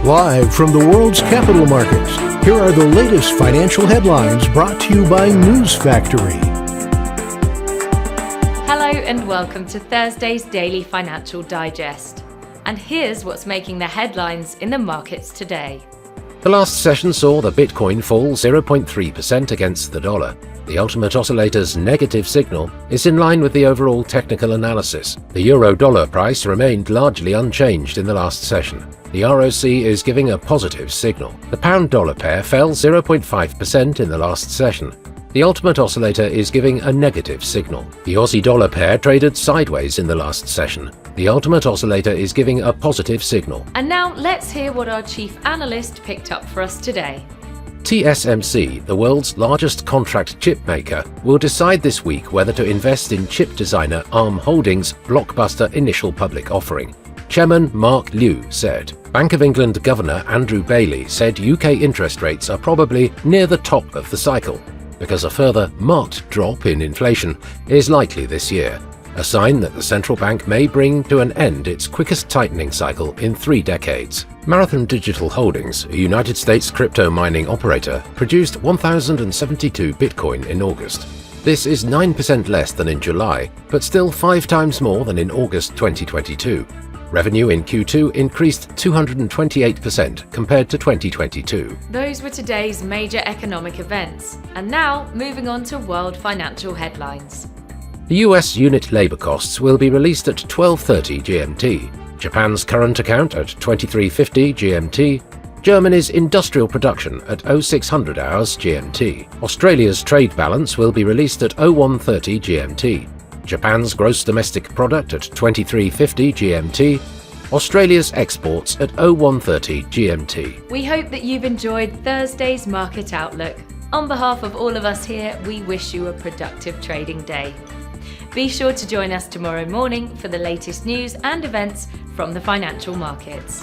Live from the world's capital markets, here are the latest financial headlines brought to you by News Factory. Hello and welcome to Thursday's Daily Financial Digest. And here's what's making the headlines in the markets today. The last session saw the Bitcoin fall 0.3% against the dollar. The Ultimate Oscillator's negative signal is in line with the overall technical analysis. The euro-dollar price remained largely unchanged in the last session. The ROC is giving a positive signal. The pound-dollar pair fell 0.5% in the last session. The Ultimate Oscillator is giving a negative signal. The Aussie-dollar pair traded sideways in the last session. The Ultimate Oscillator is giving a positive signal. And now let's hear what our chief analyst picked up for us today. TSMC, the world's largest contract chip maker, will decide this week whether to invest in chip designer ARM Holdings' blockbuster initial public offering. Chairman Mark Liu said. Bank of England Governor Andrew Bailey said UK interest rates are probably near the top of the cycle, because a further marked drop in inflation is likely this year, a sign that the central bank may bring to an end its quickest tightening cycle in 3 decades. Marathon Digital Holdings, a United States crypto mining operator, produced 1,072 Bitcoin in August. This is 9% less than in July, but still 5 times more than in August 2022. Revenue in Q2 increased 228% compared to 2022. Those were today's major economic events. And now, moving on to world financial headlines. The US unit labor costs will be released at 12:30 GMT. Japan's current account at 23:50 GMT. Germany's industrial production at 0600 hours GMT. Australia's trade balance will be released at 0130 GMT. Japan's gross domestic product at 23:50 GMT. Australia's exports at 0130 GMT. We hope that you've enjoyed Thursday's Market Outlook. On behalf of all of us here, we wish you a productive trading day. Be sure to join us tomorrow morning for the latest news and events from the financial markets.